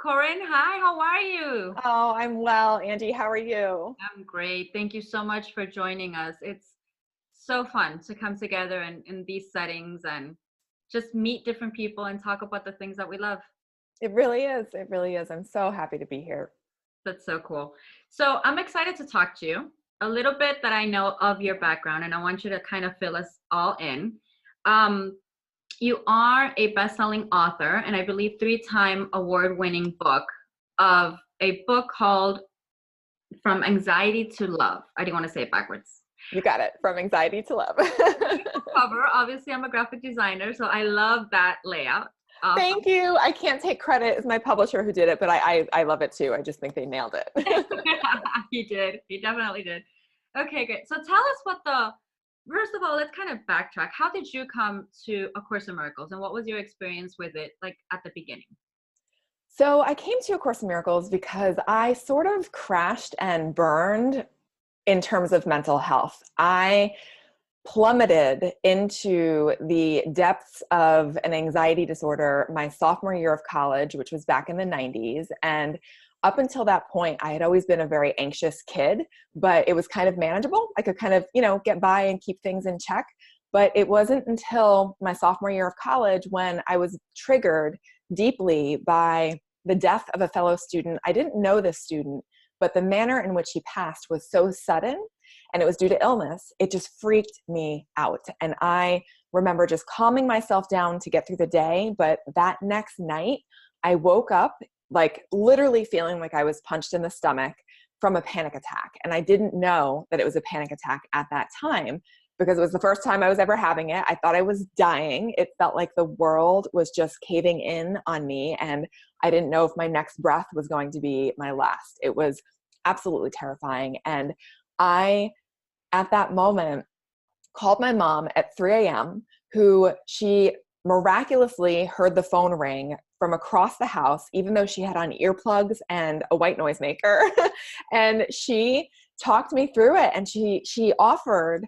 Corinne. Hi, how are you? Oh, I'm well, Angie. How are you? I'm great. Thank you so much for joining us. It's so fun to come together in these settings and just meet different people and talk about the things that we love. It really is. It really is. I'm so happy to be here. That's so cool. So I'm excited to talk to you a little bit that I know of your background, and I want you to kind of fill us all in. Um, you are a best-selling author, and I believe three-time award-winning book of a book called From Anxiety to Love. I didn't want to say it backwards. You got it. From anxiety to love. Beautiful cover. Obviously, I'm a graphic designer, so I love that layout. Awesome. Thank you. I can't take credit. It's my publisher who did it, but I love it too. I just think they nailed it. He did. He definitely did. Okay, great. So tell us first of all, let's kind of backtrack. How did you come to A Course in Miracles, and what was your experience with it like at the beginning? So I came to A Course in Miracles because I sort of crashed and burned in terms of mental health. I plummeted into the depths of an anxiety disorder my sophomore year of college, which was back in the 90s. And up until that point, I had always been a very anxious kid, but it was kind of manageable. I could kind of, get by and keep things in check. But it wasn't until my sophomore year of college when I was triggered deeply by the death of a fellow student. I didn't know this student, but the manner in which he passed was so sudden, and it was due to illness. It just freaked me out. And I remember just calming myself down to get through the day. But that next night, I woke up like literally feeling like I was punched in the stomach from a panic attack. And I didn't know that it was a panic attack at that time because it was the first time I was ever having it. I thought I was dying. It felt like the world was just caving in on me. And I didn't know if my next breath was going to be my last. It was absolutely terrifying. And I, at that moment, called my mom at 3 a.m., who she miraculously heard the phone ring from across the house, even though she had on earplugs and a white noise maker. And she talked me through it. And she offered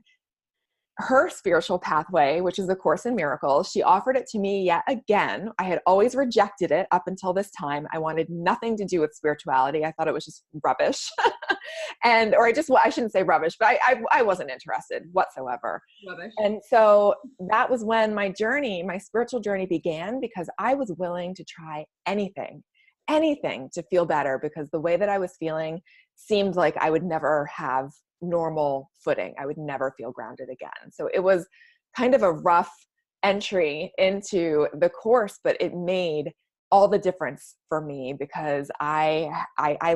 her spiritual pathway, which is A Course in Miracles. She offered it to me yet again. I had always rejected it up until this time. I wanted nothing to do with spirituality. I thought it was just rubbish. I shouldn't say rubbish, but I wasn't interested whatsoever. Rubbish. And so that was when my spiritual journey began, because I was willing to try anything to feel better, because the way that I was feeling seemed like I would never have normal footing. I would never feel grounded again. So it was kind of a rough entry into the course, but it made all the difference for me, because I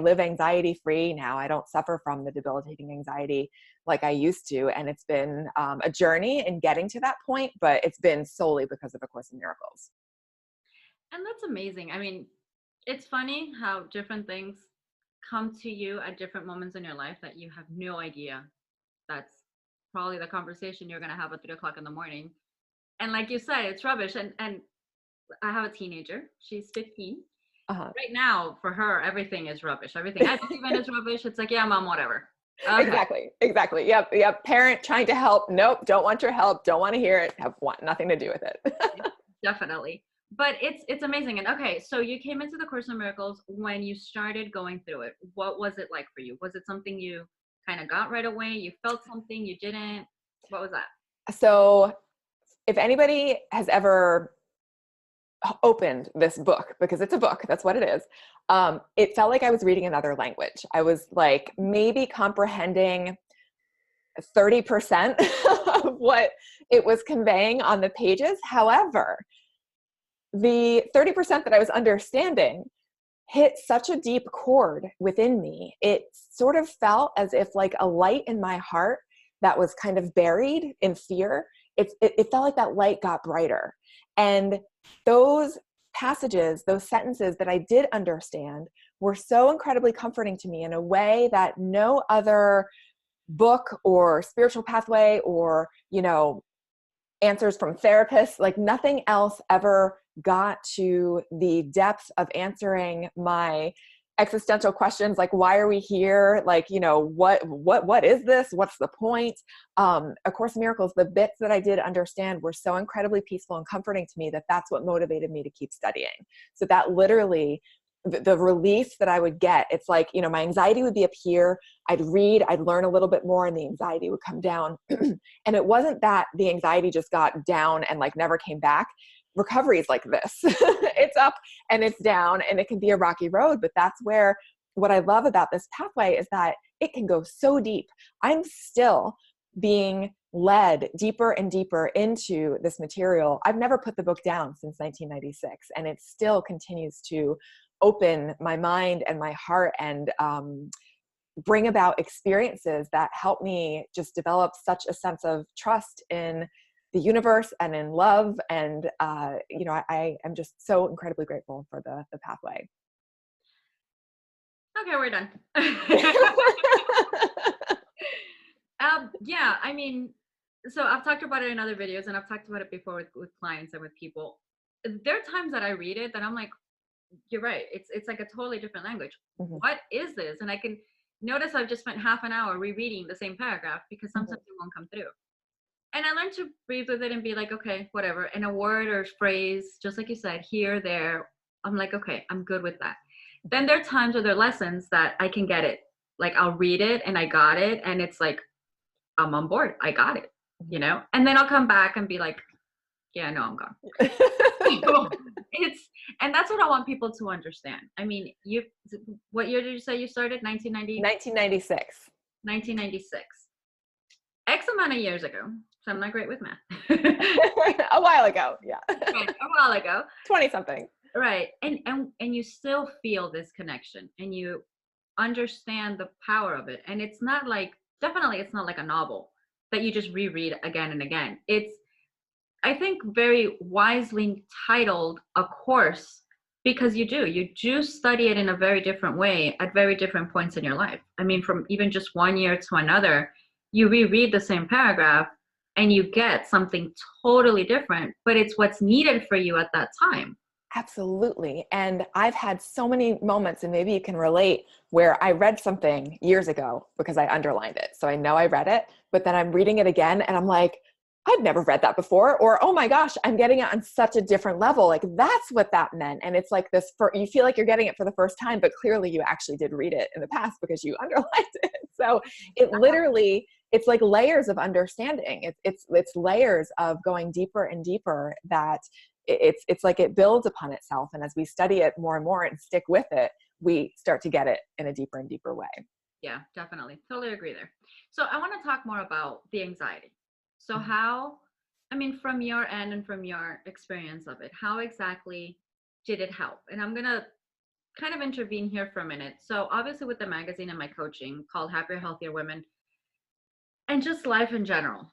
live anxiety free now. I don't suffer from the debilitating anxiety like I used to. And it's been a journey in getting to that point, but it's been solely because of A Course in Miracles. And that's amazing. I mean, it's funny how different things come to you at different moments in your life that you have no idea. That's probably the conversation you're going to have at 3 o'clock in the morning. And like you said, it's rubbish. And I have a teenager. She's 15. Uh-huh. Right now, for her, everything is rubbish. Everything I believe in is rubbish. It's like, yeah, mom, whatever. Okay. Exactly. Yep. Parent trying to help. Nope. Don't want your help. Don't want to hear it. Nothing to do with it. Definitely. But it's amazing. And okay, so you came into the Course in Miracles when you started going through it. What was it like for you? Was it something you kind of got right away? You felt something you didn't? What was that? So if anybody has ever opened this book, because it's a book, that's what it is, it felt like I was reading another language. I was like maybe comprehending 30% of what it was conveying on the pages. However, the 30% that I was understanding hit such a deep chord within me. It sort of felt as if like a light in my heart that was kind of buried in fear. It felt like that light got brighter. And those passages, those sentences that I did understand were so incredibly comforting to me in a way that no other book or spiritual pathway or, answers from therapists, like nothing else ever got to the depth of answering my existential questions, like why are we here, like what is this, what's the point. A Course in Miracles, the bits that I did understand were so incredibly peaceful and comforting to me that that's what motivated me to keep studying. So that literally the relief that I would get. It's like, you know, my anxiety would be up here. I'd read, I'd learn a little bit more, and the anxiety would come down. And it wasn't that the anxiety just got down and like never came back. Recovery is like this. It's up and it's down, and it can be a rocky road, but that's where what I love about this pathway is that it can go so deep. I'm still being led deeper and deeper into this material. I've never put the book down since 1996, and it still continues to open my mind and my heart and bring about experiences that help me just develop such a sense of trust in the universe and in love. And, you know, I am just so incredibly grateful for the pathway. Okay, we're done. Yeah, I mean, so I've talked about it in other videos, and I've talked about it before with clients and with people. There are times that I read it that I'm like, you're right. It's like a totally different language. Mm-hmm. What is this? And I can notice I've just spent half an hour rereading the same paragraph because sometimes it won't come through. And I learned to breathe with it and be like, okay, whatever. And a word or phrase, just like you said, here, there, I'm like, okay, I'm good with that. Then there are times where there are lessons that I can get it. Like I'll read it and I got it. And it's like, I'm on board. I got it, you know? And then I'll come back and be like, yeah, no, I'm gone. And that's what I want people to understand. I mean, what year did you say you started? 1996. 1996. X amount of years ago. So I'm not great with math. A while ago. Yeah. Right, a while ago. 20 something. Right. And you still feel this connection and you understand the power of it. And it's not like, definitely it's not like a novel that you just reread again and again. It's, I think, very wisely titled a course because you do study it in a very different way at very different points in your life. I mean, from even just one year to another, you reread the same paragraph and you get something totally different, but it's what's needed for you at that time. Absolutely. And I've had so many moments, and maybe you can relate, where I read something years ago because I underlined it. So I know I read it, but then I'm reading it again and I'm like, I've never read that before. Or, oh my gosh, I'm getting it on such a different level. Like that's what that meant. And it's like this, you feel like you're getting it for the first time, but clearly you actually did read it in the past because you underlined it. So it literally, it's like layers of understanding. It's layers of going deeper and deeper that it's like it builds upon itself. And as we study it more and more and stick with it, we start to get it in a deeper and deeper way. Yeah, definitely. Totally agree there. So I want to talk more about the anxiety. So how, I mean, from your end and from your experience of it, how exactly did it help? And I'm going to kind of intervene here for a minute. So obviously with the magazine and my coaching called Happier, Healthier Women, and just life in general,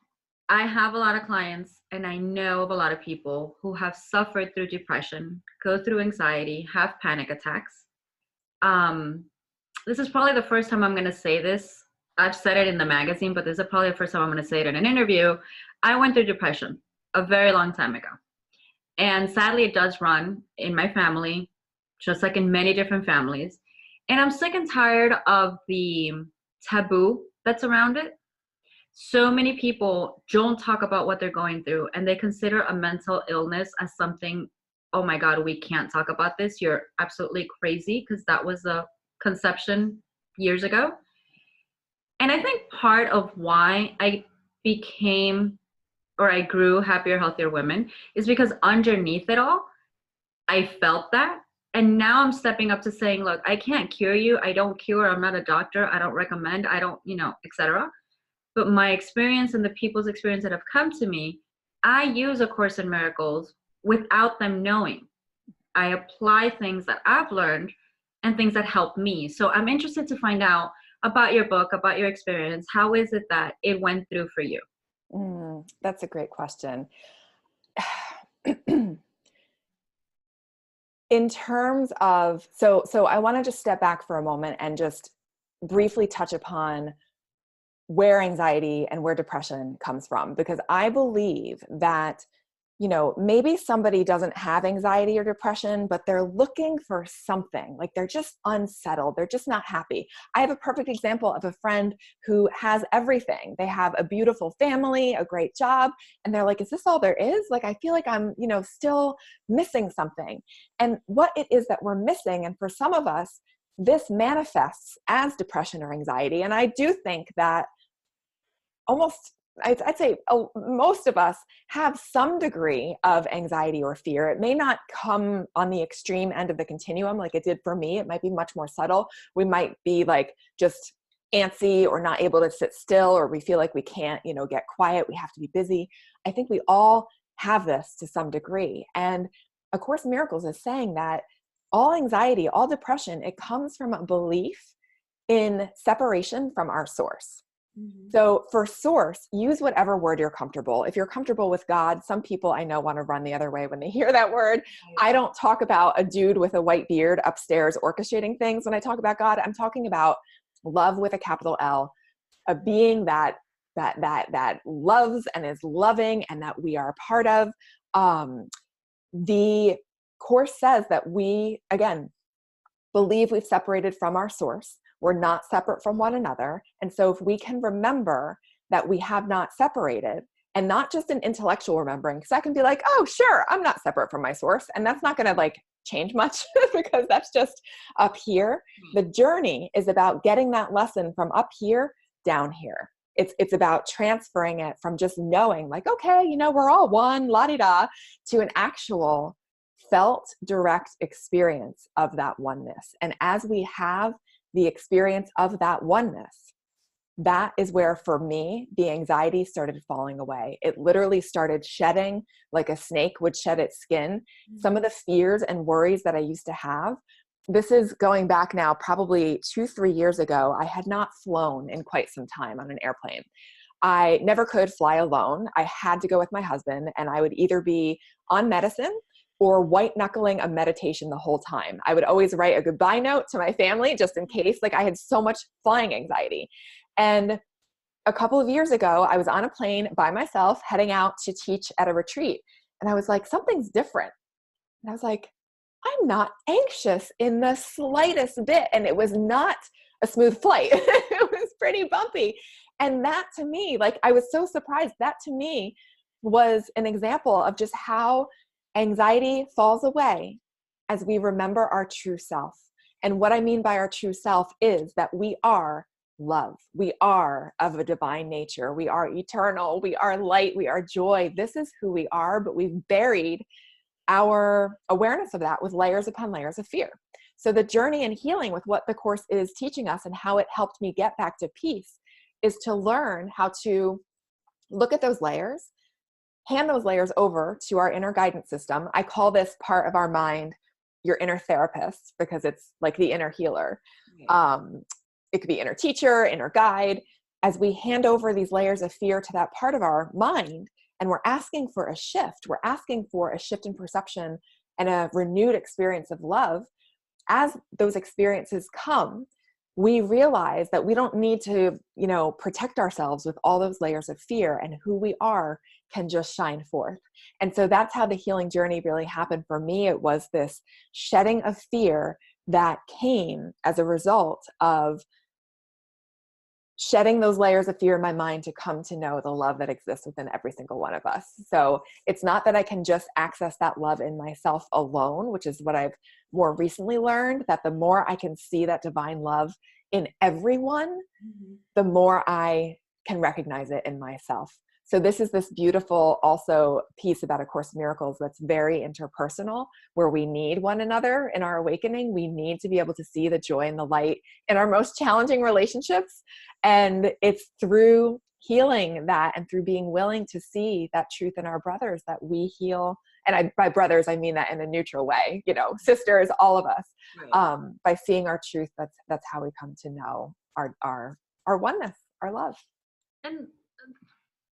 I have a lot of clients and I know of a lot of people who have suffered through depression, go through anxiety, have panic attacks. This is probably the first time I'm going to say this. I've said it in the magazine, but this is probably the first time I'm going to say it in an interview. I went through depression a very long time ago. And sadly, it does run in my family, just like in many different families. And I'm sick and tired of the taboo that's around it. So many people don't talk about what they're going through, and they consider a mental illness as something, oh my God, we can't talk about this. You're absolutely crazy, because that was a conception years ago. And I think part of why I grew Happier, Healthier Women is because underneath it all, I felt that. And now I'm stepping up to saying, look, I can't cure you. I don't cure. I'm not a doctor. I don't recommend. I don't, etc. But my experience and the people's experience that have come to me, I use A Course in Miracles without them knowing. I apply things that I've learned and things that help me. So I'm interested to find out about your book, about your experience. How is it that it went through for you? That's a great question. In terms of, so I want to just step back for a moment and just briefly touch upon where anxiety and where depression comes from, because I believe that maybe somebody doesn't have anxiety or depression, but they're looking for something. Like they're just unsettled. They're just not happy. I have a perfect example of a friend who has everything. They have a beautiful family, a great job, and they're like, is this all there is? Like, I feel like I'm, still missing something. And what it is that we're missing, and for some of us, this manifests as depression or anxiety. And I do think that I'd say most of us have some degree of anxiety or fear. It may not come on the extreme end of the continuum like it did for me. It might be much more subtle. We might be like just antsy or not able to sit still, or we feel like we can't, get quiet. We have to be busy. I think we all have this to some degree. And A Course in Miracles is saying that all anxiety, all depression, it comes from a belief in separation from our source. So for source, use whatever word you're comfortable. If you're comfortable with God, some people I know want to run the other way when they hear that word. I don't talk about a dude with a white beard upstairs orchestrating things. When I talk about God, I'm talking about love with a capital L, a being that loves and is loving and that we are a part of. The Course says that we, again, believe we've separated from our source. We're not separate from one another. And so if we can remember that we have not separated, and not just an intellectual remembering, because I can be like, oh, sure, I'm not separate from my source. And that's not going to change much because that's just up here. The journey is about getting that lesson from up here down here. It's about transferring it from just knowing okay, we're all one, la-di-da, to an actual felt direct experience of that oneness. And as we have the experience of that oneness, that is where, for me, the anxiety started falling away. It literally started shedding like a snake would shed its skin. Some of the fears and worries that I used to have, this is going back now probably 2-3 years ago. I had not flown in quite some time on an airplane. I never could fly alone. I had to go with my husband, and I would either be on medicine or white knuckling a meditation the whole time. I would always write a goodbye note to my family just in case. I had so much flying anxiety. And a couple of years ago, I was on a plane by myself heading out to teach at a retreat. And I was like, something's different. And I was like, I'm not anxious in the slightest bit. And it was not a smooth flight. It was pretty bumpy. And that to me, I was so surprised. That to me was an example of just how anxiety falls away as we remember our true self. And what I mean by our true self is that we are love. We are of a divine nature. We are eternal. We are light. We are joy. This is who we are, but we've buried our awareness of that with layers upon layers of fear. So the journey and healing with what the Course is teaching us and how it helped me get back to peace is to learn how to look at those layers, hand those layers over to our inner guidance system. I call this part of our mind your inner therapist because it's like the inner healer. It could be inner teacher, inner guide. As we hand over these layers of fear to that part of our mind, and we're asking for a shift, we're asking for a shift in perception and a renewed experience of love. As those experiences come, we realize that we don't need to, protect ourselves with all those layers of fear, and who we are can just shine forth. And so that's how the healing journey really happened for me. It was this shedding of fear that came as a result of shedding those layers of fear in my mind to come to know the love that exists within every single one of us. So it's not that I can just access that love in myself alone, which is what I've more recently learned, that the more I can see that divine love in everyone, the more I can recognize it in myself. So this is this beautiful also piece about A Course in Miracles that's very interpersonal, where we need one another in our awakening. We need to be able to see the joy and the light in our most challenging relationships. And it's through healing that and through being willing to see that truth in our brothers that we heal. And by brothers, I mean that in a neutral way, sisters, all of us, right. By seeing our truth, that's how we come to know our oneness, our love. And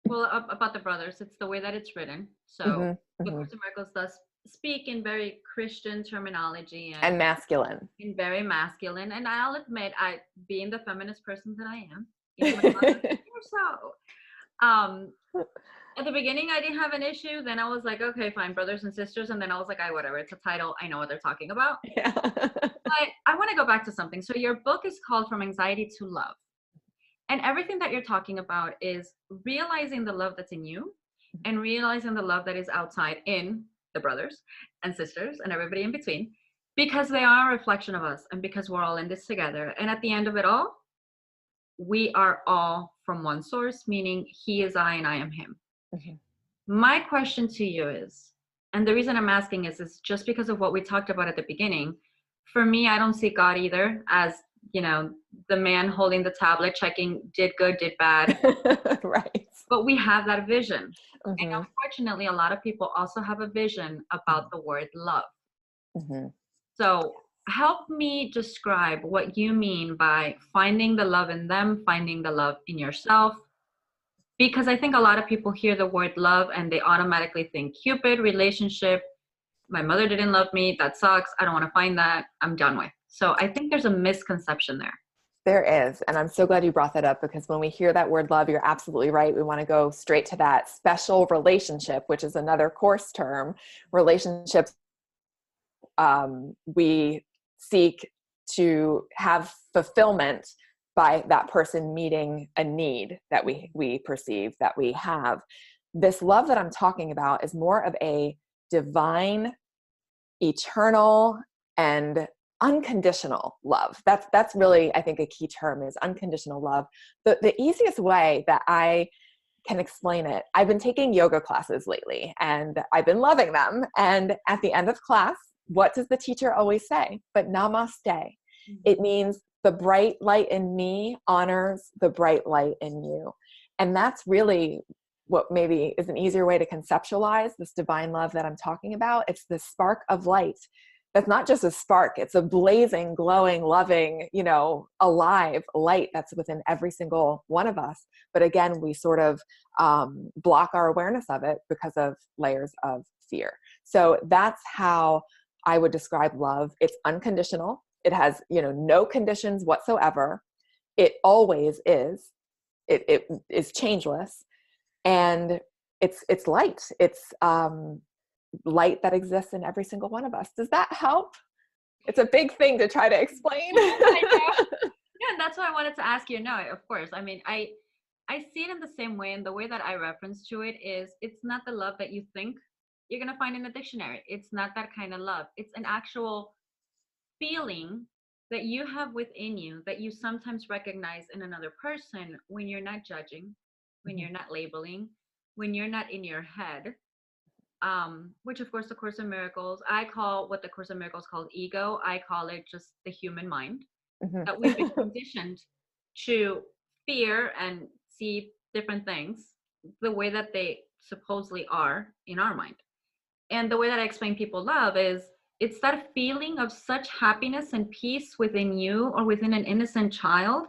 well, about the brothers, it's the way that it's written. So the Course in Miracles does speak in very Christian terminology and masculine. And very masculine. And I'll admit, being the feminist person that I am, even my mother, so At the beginning, I didn't have an issue. Then I was like, okay, fine, brothers and sisters. And then I was like, whatever. It's a title. I know what they're talking about. Yeah. But I want to go back to something. So your book is called From Anxiety to Love. And everything that you're talking about is realizing the love that's in you and realizing the love that is outside in the brothers and sisters and everybody in between, because they are a reflection of us and because we're all in this together. And at the end of it all, we are all from one source, meaning he is I and I am him. Mhm. My question to you is, and the reason I'm asking is just because of what we talked about at the beginning. For me, I don't see God either as, the man holding the tablet, checking did good, did bad. Right. But we have that vision. And Hmm. unfortunately, a lot of people also have a vision about the word love. Hmm. So help me describe what you mean by finding the love in them, finding the love in yourself. Because I think a lot of people hear the word love and they automatically think Cupid, relationship. My mother didn't love me. That sucks. I don't want to find that. I'm done with. So I think there's a misconception there. There is. And I'm so glad you brought that up, because when we hear that word love, you're absolutely right. We want to go straight to that special relationship, which is another course term. Relationships, we seek to have fulfillment by that person meeting a need that we perceive that we have. This love that I'm talking about is more of a divine, eternal, and unconditional love. That's really, I think, a key term is unconditional love. The easiest way that I can explain it, I've been taking yoga classes lately and I've been loving them. And at the end of class, what does the teacher always say? But namaste. It means the bright light in me honors the bright light in you. And that's really what maybe is an easier way to conceptualize this divine love that I'm talking about. It's the spark of light. That's not just a spark, it's a blazing, glowing, loving, alive light that's within every single one of us. But again, we sort of block our awareness of it because of layers of fear. So that's how I would describe love. It's unconditional. It has, no conditions whatsoever. It always is. It is changeless. And it's light. It's light that exists in every single one of us. Does that help? It's a big thing to try to explain. I know. Yeah, that's why I wanted to ask you. No, of course. I mean, I see it in the same way, and the way that I reference to it is it's not the love that you think you're gonna find in the dictionary. It's not that kind of love. It's an actual feeling that you have within you that you sometimes recognize in another person when you're not judging, when you're not labeling, when you're not in your head. Which of course the Course of Miracles, I call what the Course of Miracles called ego. I call it just the human mind, that we've been conditioned to fear and see different things the way that they supposedly are in our mind. And the way that I explain people love is it's that feeling of such happiness and peace within you or within an innocent child,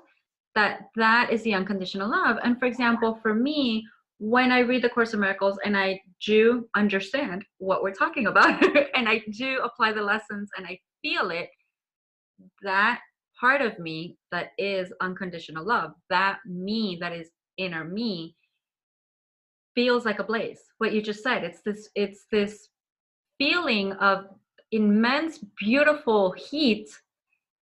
that is the unconditional love. And for example, for me, when I read the Course of Miracles and I do understand what we're talking about and I do apply the lessons and I feel it, that part of me that is unconditional love, that me that is inner me, feels like a blaze. What you just said, it's this feeling of immense beautiful heat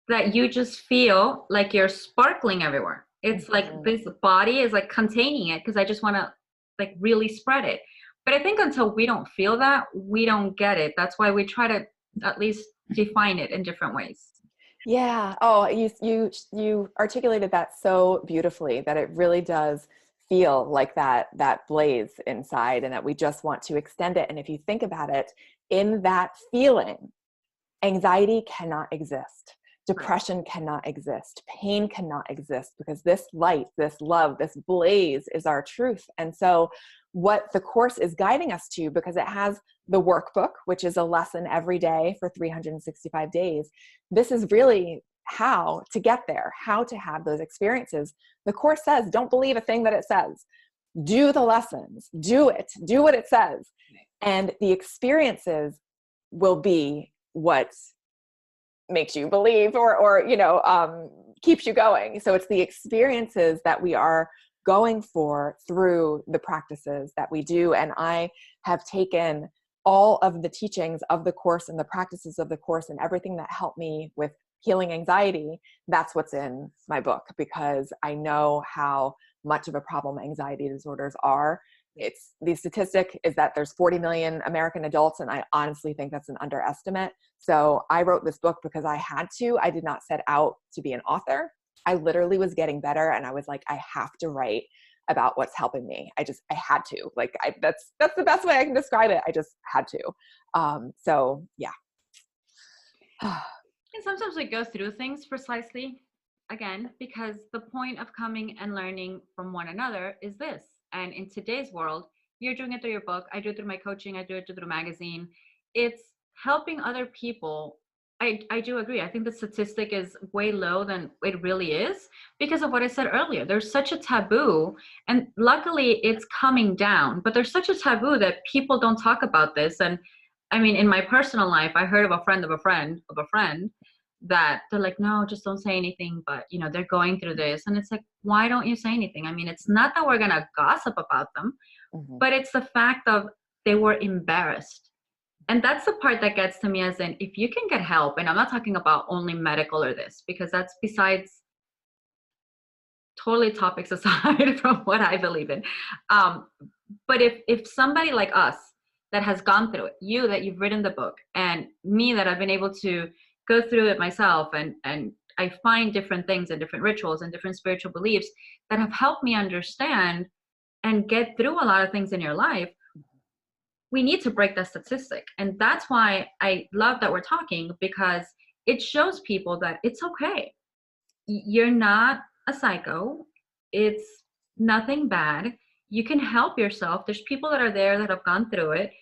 that you just feel like you're sparkling everywhere. It's like this body is like containing it because I just want to like really spread it. But I think until we don't feel that, we don't get it. That's why we try to at least define it in different ways. Yeah. Oh, you articulated that so beautifully, that it really does feel like that blaze inside, and that we just want to extend it. And if you think about it, in that feeling, anxiety cannot exist. Depression cannot exist. Pain cannot exist, because this light, this love, this blaze is our truth. And so what the Course is guiding us to, because it has the workbook, which is a lesson every day for 365 days, this is really how to get there, how to have those experiences. The Course says, don't believe a thing that it says. Do the lessons, do it, do what it says. And the experiences will be what makes you believe or keeps you going. So it's the experiences that we are going for through the practices that we do. And I have taken all of the teachings of the course and the practices of the course and everything that helped me with healing anxiety. That's what's in my book, because I know how much of a problem anxiety disorders are. The statistic is that there's 40 million American adults, and I honestly think that's an underestimate. So I wrote this book because I had to. I did not set out to be an author. I literally was getting better, and I was like, I have to write about what's helping me. I had to. Like, that's the best way I can describe it. I just had to. So yeah. And sometimes we go through things precisely, again, because the point of coming and learning from one another is this. And in today's world, you're doing it through your book. I do it through my coaching. I do it through magazine. It's helping other people. I do agree. I think the statistic is way low than it really is because of what I said earlier. There's such a taboo, and luckily it's coming down, but there's such a taboo that people don't talk about this. And I mean, in my personal life, I heard of a friend of a friend of a friend that they're like, no, just don't say anything. But, you know, they're going through this. And it's like, why don't you say anything? I mean, it's not that we're going to gossip about them, but it's the fact of they were embarrassed. And that's the part that gets to me, as in, if you can get help, and I'm not talking about only medical or this, because that's besides, totally topics aside from what I believe in. But if somebody like us that has gone through it, you that you've written the book, and me that I've been able to go through it myself, and I find different things and different rituals and different spiritual beliefs that have helped me understand and get through a lot of things in your life, we need to break that statistic. And that's why I love that we're talking, because it shows people that it's okay. You're not a psycho. It's nothing bad. You can help yourself. There's people that are there that have gone through it.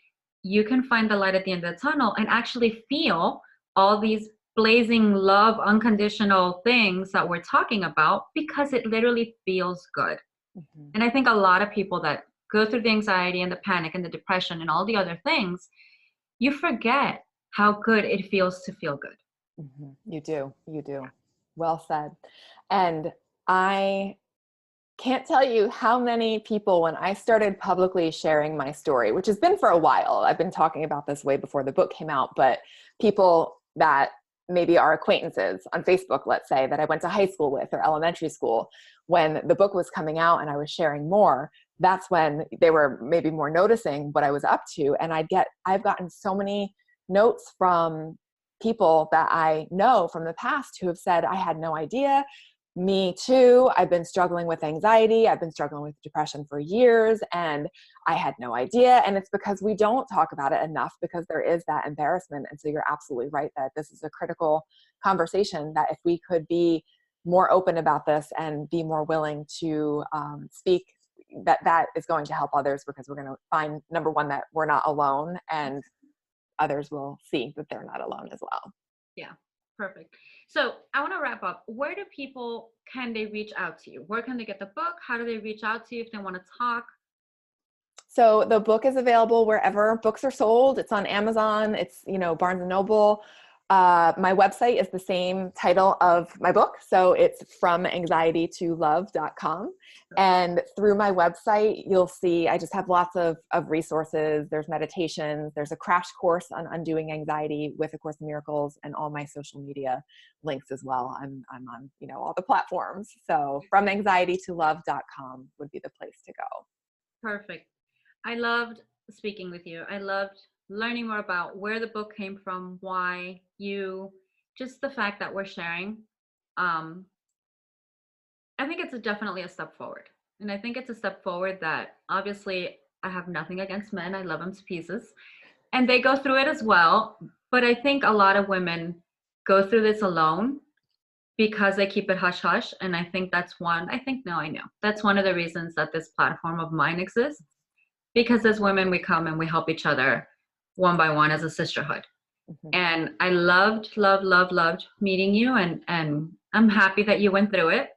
You can find the light at the end of the tunnel and actually feel all these blazing love, unconditional things that we're talking about, because it literally feels good. And I think a lot of people that go through the anxiety and the panic and the depression and all the other things, you forget how good it feels to feel good. You do. Well said. And I can't tell you how many people, when I started publicly sharing my story, which has been for a while, I've been talking about this way before the book came out, but people that maybe are acquaintances on Facebook, let's say, that I went to high school with or elementary school, when the book was coming out and I was sharing more, that's when they were maybe more noticing what I was up to. And I've gotten so many notes from people that I know from the past who have said, I had no idea. Me too. I've been struggling with anxiety. I've been struggling with depression for years, and I had no idea. And it's because we don't talk about it enough, because there is that embarrassment. And so you're absolutely right that this is a critical conversation, that if we could be more open about this and be more willing to speak, that is going to help others, because we're going to find, number one, that we're not alone, and others will see that they're not alone as well. Yeah, perfect. So I want to wrap up. Where do people, can they reach out to you? Where can they get the book? How do they reach out to you if they want to talk? So the book is available wherever books are sold. It's on Amazon. It's, Barnes & Noble. My website is the same title of my book. So it's FromAnxietyToLove.com. And through my website, you'll see, I just have lots of resources. There's meditations. There's a crash course on undoing anxiety with A Course in Miracles, and all my social media links as well. I'm on, all the platforms. So FromAnxietyToLove.com would be the place to go. Perfect. I loved speaking with you. I loved learning more about where the book came from, why you, just the fact that we're sharing. I think it's definitely a step forward. And I think it's a step forward that, obviously, I have nothing against men. I love them to pieces. And they go through it as well. But I think a lot of women go through this alone because they keep it hush hush. And I think that's one of the reasons that this platform of mine exists. Because as women, we come and we help each other one by one as a sisterhood. And I loved meeting you. And I'm happy that you went through it.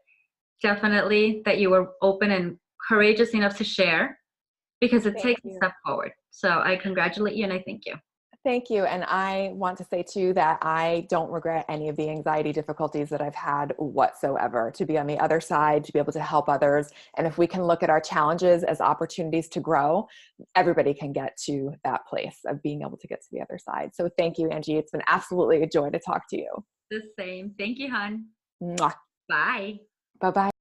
Definitely that you were open and courageous enough to share, because it takes a step forward. So I congratulate you and I thank you. Thank you. And I want to say too that I don't regret any of the anxiety difficulties that I've had whatsoever, to be on the other side, to be able to help others. And if we can look at our challenges as opportunities to grow, everybody can get to that place of being able to get to the other side. So thank you, Angie. It's been absolutely a joy to talk to you. The same. Thank you, hon. Mwah. Bye. Bye-bye.